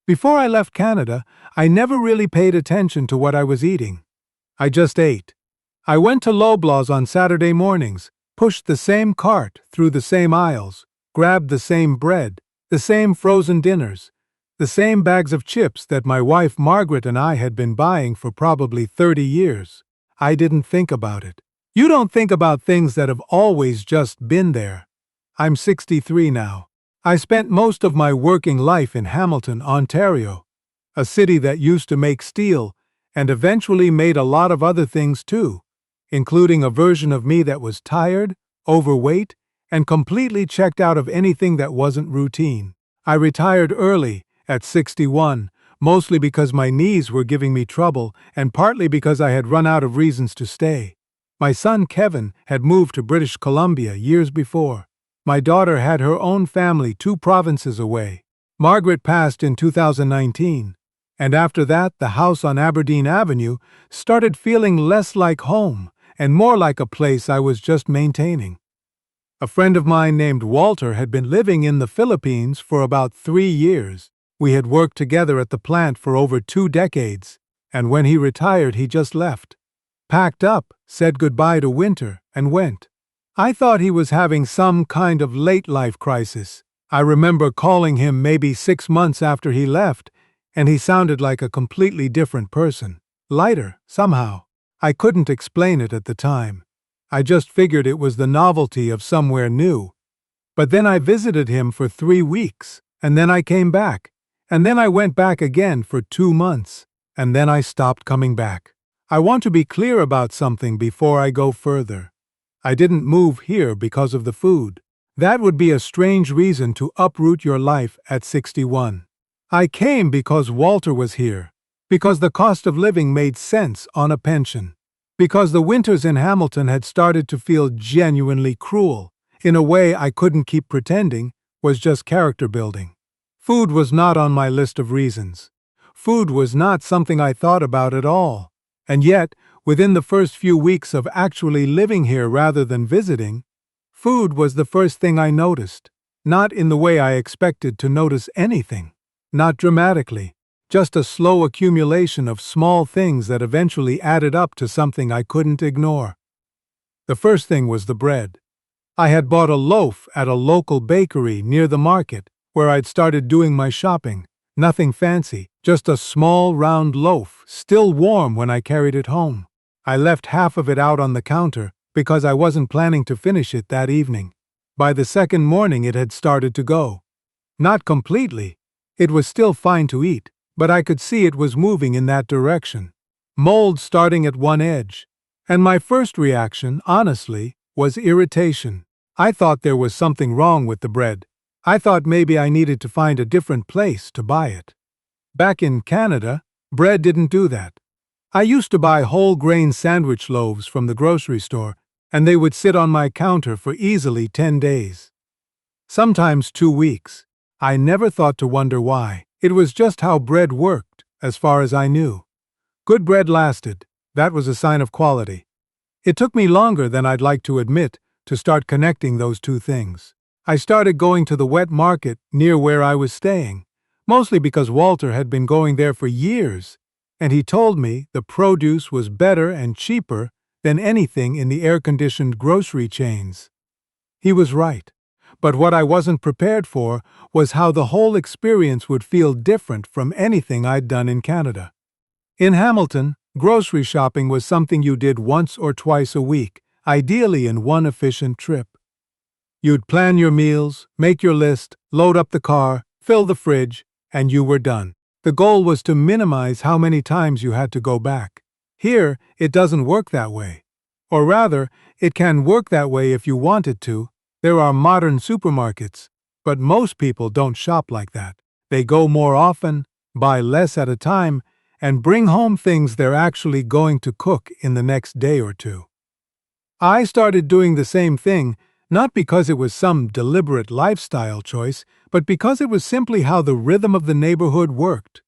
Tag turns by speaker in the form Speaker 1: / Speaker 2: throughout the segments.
Speaker 1: Before I left Canada, I never really paid attention to what I was eating. I just ate. I went to Loblaws on Saturday mornings, pushed the same cart through the same aisles, grabbed the same bread, the same frozen dinners, the same bags of chips that my wife Margaret and I had been buying for probably 30 years. I didn't think about it. You don't think about things that have always just been there. I'm 63 now. I spent most of my working life in Hamilton, Ontario, a city that used to make steel and eventually made a lot of other things too, including a version of me that was tired, overweight, and completely checked out of anything that wasn't routine. I retired early, at 61, mostly because my knees were giving me trouble and partly because I had run out of reasons to stay. My son Kevin had moved to British Columbia years before. My daughter had her own family 2 provinces away. Margaret passed in 2019, and after that the house on Aberdeen Avenue started feeling less like home and more like a place I was just maintaining. A friend of mine named Walter had been living in the Philippines for about 3 years. We had worked together at the plant for over 2 decades, and when he retired he just left. Packed up, said goodbye to winter, and went. I thought he was having some kind of late-life crisis. I remember calling him maybe 6 months after he left, and he sounded like a completely different person. Lighter, somehow. I couldn't explain it at the time. I just figured it was the novelty of somewhere new. But then I visited him for 3 weeks, and then I came back, and then I went back again for 2 months, and then I stopped coming back. I want to be clear about something before I go further. I didn't move here because of the food. That would be a strange reason to uproot your life at 61. I came because Walter was here, because the cost of living made sense on a pension, because the winters in Hamilton had started to feel genuinely cruel, in a way I couldn't keep pretending was just character building. Food was not on my list of reasons. Food was not something I thought about at all. And yet, within the first few weeks of actually living here rather than visiting, food was the first thing I noticed, not in the way I expected to notice anything, not dramatically, just a slow accumulation of small things that eventually added up to something I couldn't ignore. The first thing was the bread. I had bought a loaf at a local bakery near the market, where I'd started doing my shopping. Nothing fancy, just a small round loaf, still warm when I carried it home. I left half of it out on the counter because I wasn't planning to finish it that evening. By the second morning it had started to go. Not completely. It was still fine to eat, but I could see it was moving in that direction. Mold starting at one edge. And my first reaction, honestly, was irritation. I thought there was something wrong with the bread. I thought maybe I needed to find a different place to buy it. Back in Canada, bread didn't do that. I used to buy whole grain sandwich loaves from the grocery store, and they would sit on my counter for easily 10 days. Sometimes 2 weeks. I never thought to wonder why. It was just how bread worked, as far as I knew. Good bread lasted. That was a sign of quality. It took me longer than I'd like to admit to start connecting those two things. I started going to the wet market near where I was staying, mostly because Walter had been going there for years, and he told me the produce was better and cheaper than anything in the air-conditioned grocery chains. He was right, but what I wasn't prepared for was how the whole experience would feel different from anything I'd done in Canada. In Hamilton, grocery shopping was something you did once or twice a week, ideally in one efficient trip. You'd plan your meals, make your list, load up the car, fill the fridge, and you were done. The goal was to minimize how many times you had to go back. Here, it doesn't work that way. Or rather, it can work that way if you want it to. There are modern supermarkets, but most people don't shop like that. They go more often, buy less at a time, and bring home things they're actually going to cook in the next day or two. I started doing the same thing, not because it was some deliberate lifestyle choice, but because it was simply how the rhythm of the neighborhood worked.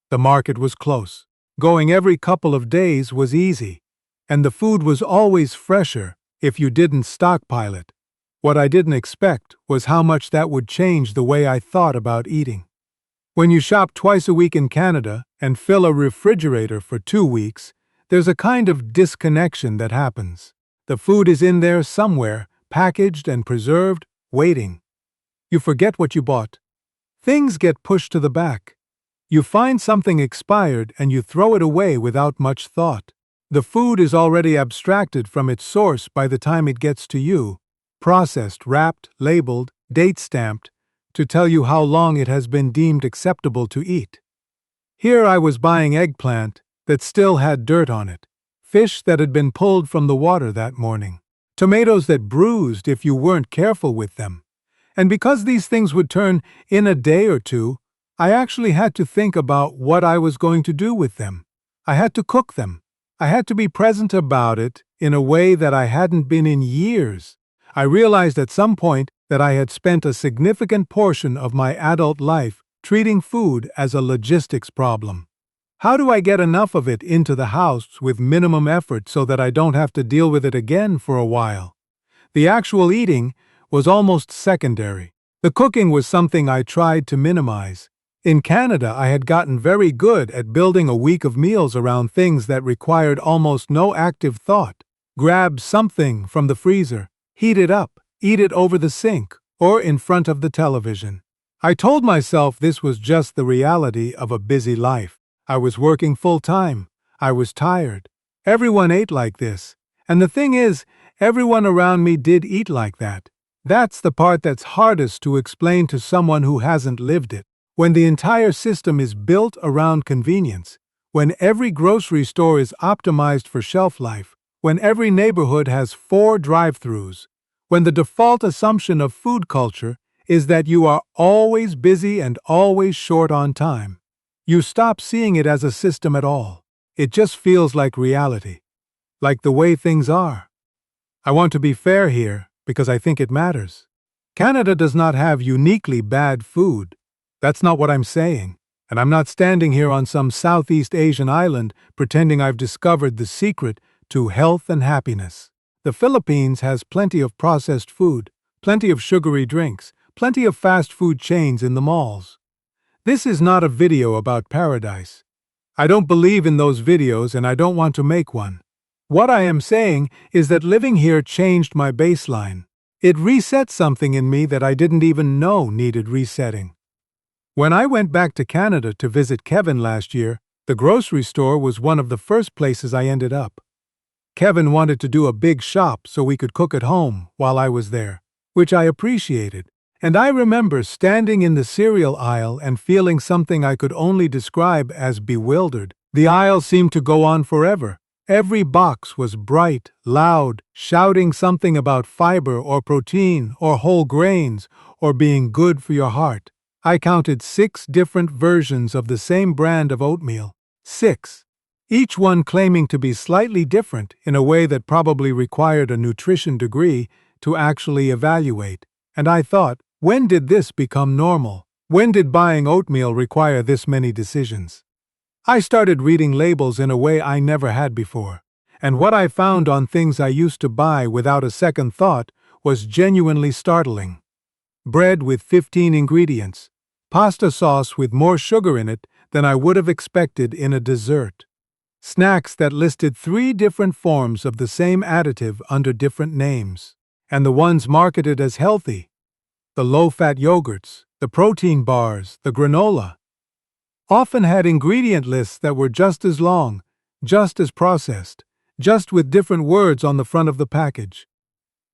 Speaker 1: The market was close. Going every couple of days was easy, and the food was always fresher if you didn't stockpile it. What I didn't expect was how much that would change the way I thought about eating. When you shop twice a week in Canada and fill a refrigerator for 2 weeks, there's a kind of disconnection that happens. The food is in there somewhere, packaged and preserved, waiting. You forget what you bought. Things get pushed to the back. You find something expired and you throw it away without much thought. The food is already abstracted from its source by the time it gets to you, processed, wrapped, labeled, date-stamped, to tell you how long it has been deemed acceptable to eat. Here I was buying eggplant that still had dirt on it, fish that had been pulled from the water that morning, tomatoes that bruised if you weren't careful with them. And because these things would turn in a day or two, I actually had to think about what I was going to do with them. I had to cook them. I had to be present about it in a way that I hadn't been in years. I realized at some point that I had spent a significant portion of my adult life treating food as a logistics problem. How do I get enough of it into the house with minimum effort so that I don't have to deal with it again for a while? The actual eating was almost secondary. The cooking was something I tried to minimize. In Canada, I had gotten very good at building a week of meals around things that required almost no active thought. Grab something from the freezer, heat it up, eat it over the sink, or in front of the television. I told myself this was just the reality of a busy life. I was working full-time. I was tired. Everyone ate like this. And the thing is, everyone around me did eat like that. That's the part that's hardest to explain to someone who hasn't lived it. When the entire system is built around convenience, when every grocery store is optimized for shelf life, when every neighborhood has 4 drive-thrus, when the default assumption of food culture is that you are always busy and always short on time, you stop seeing it as a system at all. It just feels like reality, like the way things are. I want to be fair here because I think it matters. Canada does not have uniquely bad food. That's not what I'm saying, and I'm not standing here on some Southeast Asian island pretending I've discovered the secret to health and happiness. The Philippines has plenty of processed food, plenty of sugary drinks, plenty of fast food chains in the malls. This is not a video about paradise. I don't believe in those videos and I don't want to make one. What I am saying is that living here changed my baseline. It reset something in me that I didn't even know needed resetting. When I went back to Canada to visit Kevin last year, the grocery store was one of the first places I ended up. Kevin wanted to do a big shop so we could cook at home while I was there, which I appreciated. And I remember standing in the cereal aisle and feeling something I could only describe as bewildered. The aisle seemed to go on forever. Every box was bright, loud, shouting something about fiber or protein or whole grains or being good for your heart. I counted 6 different versions of the same brand of oatmeal. 6. Each one claiming to be slightly different in a way that probably required a nutrition degree to actually evaluate. And I thought, when did this become normal? When did buying oatmeal require this many decisions? I started reading labels in a way I never had before. And what I found on things I used to buy without a second thought was genuinely startling. Bread with 15 ingredients. Pasta sauce with more sugar in it than I would have expected in a dessert. Snacks that listed 3 different forms of the same additive under different names. And the ones marketed as healthy. The low-fat yogurts, the protein bars, the granola, often had ingredient lists that were just as long, just as processed, just with different words on the front of the package.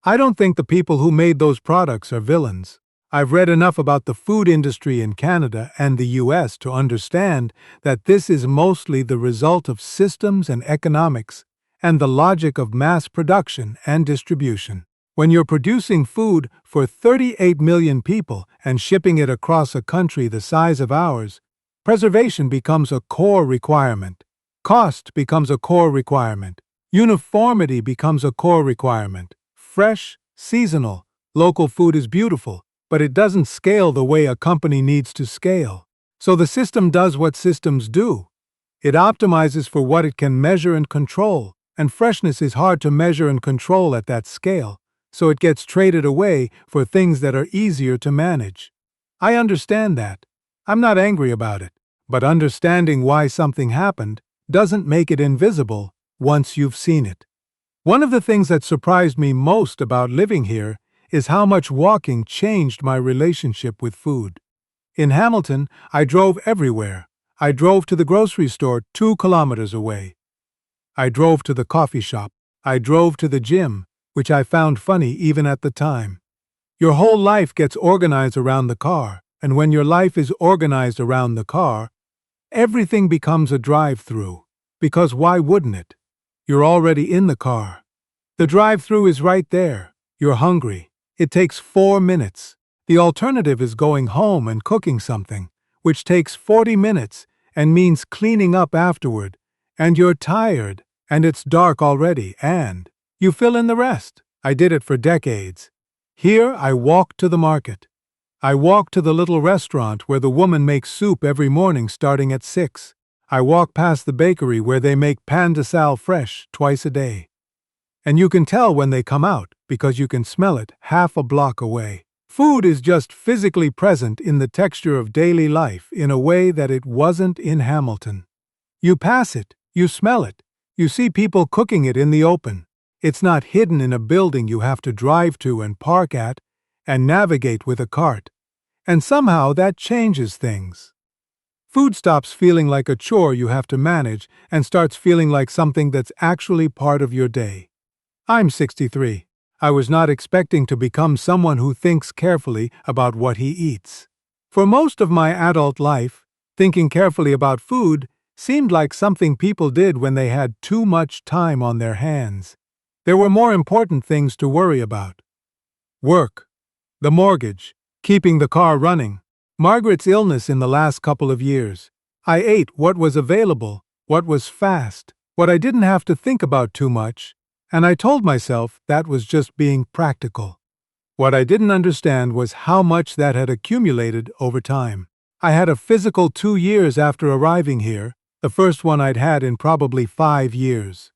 Speaker 1: I don't think the people who made those products are villains. I've read enough about the food industry in Canada and the US to understand that this is mostly the result of systems and economics and the logic of mass production and distribution. When you're producing food for 38 million people and shipping it across a country the size of ours, preservation becomes a core requirement. Cost becomes a core requirement. Uniformity becomes a core requirement. Fresh, seasonal, local food is beautiful, but it doesn't scale the way a company needs to scale. So the system does what systems do. It optimizes for what it can measure and control, and freshness is hard to measure and control at that scale, so it gets traded away for things that are easier to manage. I understand that. I'm not angry about it, but understanding why something happened doesn't make it invisible once you've seen it. One of the things that surprised me most about living here is how much walking changed my relationship with food. In Hamilton, I drove everywhere. I drove to the grocery store 2 kilometers away. I drove to the coffee shop. I drove to the gym, which I found funny even at the time. Your whole life gets organized around the car, and when your life is organized around the car, everything becomes a drive-through. Because why wouldn't it? You're already in the car. The drive-through is right there. You're hungry. It takes 4 minutes. The alternative is going home and cooking something, which takes 40 minutes and means cleaning up afterward. And you're tired, and it's dark already, and you fill in the rest. I did it for decades. Here I walk to the market. I walk to the little restaurant where the woman makes soup every morning starting at 6. I walk past the bakery where they make pain de sal fresh twice a day. And you can tell when they come out because you can smell it half a block away. Food is just physically present in the texture of daily life in a way that it wasn't in Hamilton. You pass it, you smell it, you see people cooking it in the open. It's not hidden in a building you have to drive to and park at and navigate with a cart. And somehow that changes things. Food stops feeling like a chore you have to manage and starts feeling like something that's actually part of your day. I'm 63. I was not expecting to become someone who thinks carefully about what he eats. For most of my adult life, thinking carefully about food seemed like something people did when they had too much time on their hands. There were more important things to worry about. Work, the mortgage, keeping the car running, Margaret's illness in the last couple of years. I ate what was available, what was fast, what I didn't have to think about too much, and I told myself that was just being practical. What I didn't understand was how much that had accumulated over time. I had a physical 2 years after arriving here, the first one I'd had in probably 5 years.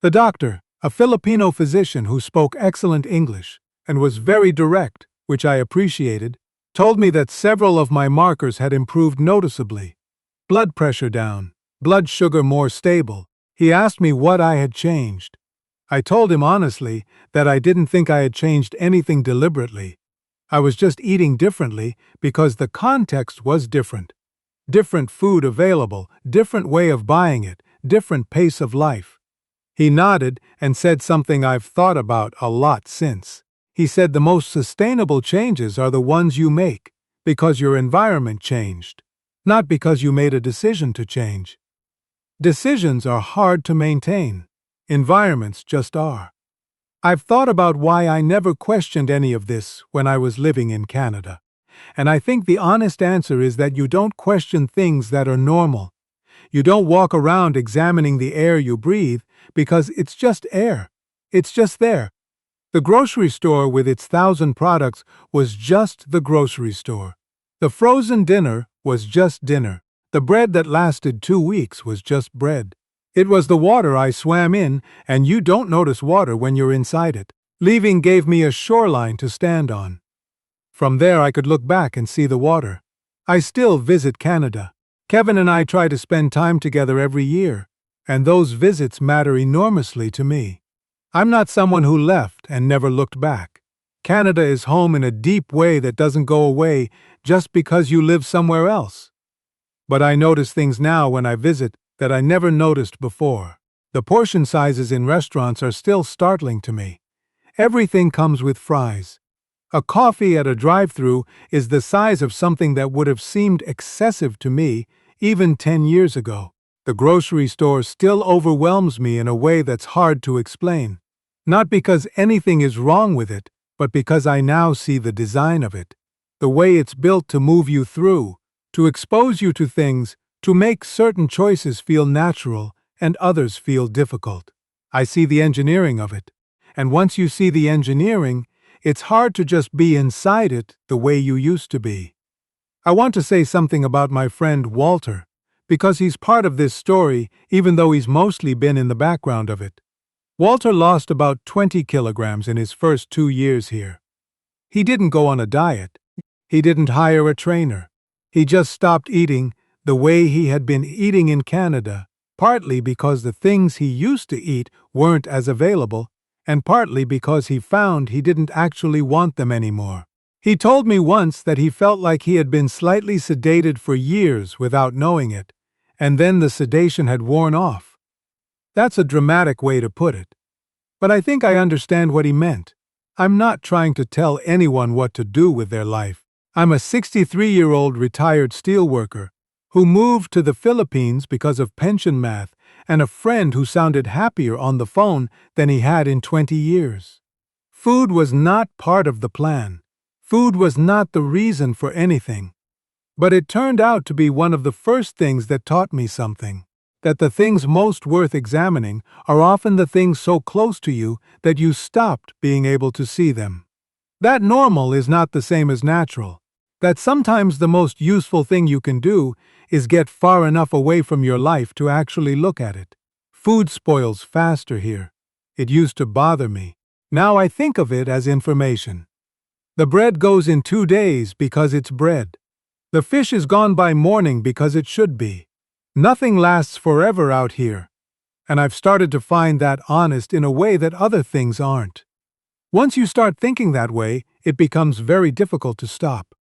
Speaker 1: The doctor, a Filipino physician who spoke excellent English and was very direct, which I appreciated, told me that several of my markers had improved noticeably. Blood pressure down, blood sugar more stable. He asked me what I had changed. I told him honestly that I didn't think I had changed anything deliberately. I was just eating differently because the context was different. Different food available, different way of buying it, different pace of life. He nodded and said something I've thought about a lot since. He said the most sustainable changes are the ones you make because your environment changed, not because you made a decision to change. Decisions are hard to maintain. Environments just are. I've thought about why I never questioned any of this when I was living in Canada. And I think the honest answer is that you don't question things that are normal. You don't walk around examining the air you breathe because it's just air. It's just there. The grocery store with its 1,000 products was just the grocery store. The frozen dinner was just dinner. The bread that lasted 2 weeks was just bread. It was the water I swam in, and you don't notice water when you're inside it. Leaving gave me a shoreline to stand on. From there I could look back and see the water. I still visit Canada. Kevin and I try to spend time together every year, and those visits matter enormously to me. I'm not someone who left and never looked back. Canada is home in a deep way that doesn't go away just because you live somewhere else. But I notice things now when I visit that I never noticed before. The portion sizes in restaurants are still startling to me. Everything comes with fries. A coffee at a drive-thru is the size of something that would have seemed excessive to me even 10 years ago. The grocery store still overwhelms me in a way that's hard to explain. Not because anything is wrong with it, but because I now see the design of it. The way it's built to move you through, to expose you to things, to make certain choices feel natural and others feel difficult. I see the engineering of it. And once you see the engineering, it's hard to just be inside it the way you used to be. I want to say something about my friend Walter, because he's part of this story even though he's mostly been in the background of it. Walter lost about 20 kilograms in his first 2 years here. He didn't go on a diet. He didn't hire a trainer. He just stopped eating the way he had been eating in Canada, partly because the things he used to eat weren't as available, and partly because he found he didn't actually want them anymore. He told me once that he felt like he had been slightly sedated for years without knowing it, and then the sedation had worn off. That's a dramatic way to put it. But I think I understand what he meant. I'm not trying to tell anyone what to do with their life. I'm a 63-year-old retired steelworker who moved to the Philippines because of pension math and a friend who sounded happier on the phone than he had in 20 years. Food was not part of the plan. Food was not the reason for anything. But it turned out to be one of the first things that taught me something. That the things most worth examining are often the things so close to you that you stopped being able to see them. That normal is not the same as natural. That sometimes the most useful thing you can do is get far enough away from your life to actually look at it. Food spoils faster here. It used to bother me. Now I think of it as information. The bread goes in 2 days because it's bread. The fish is gone by morning because it should be. Nothing lasts forever out here, and I've started to find that honest in a way that other things aren't. Once you start thinking that way, it becomes very difficult to stop.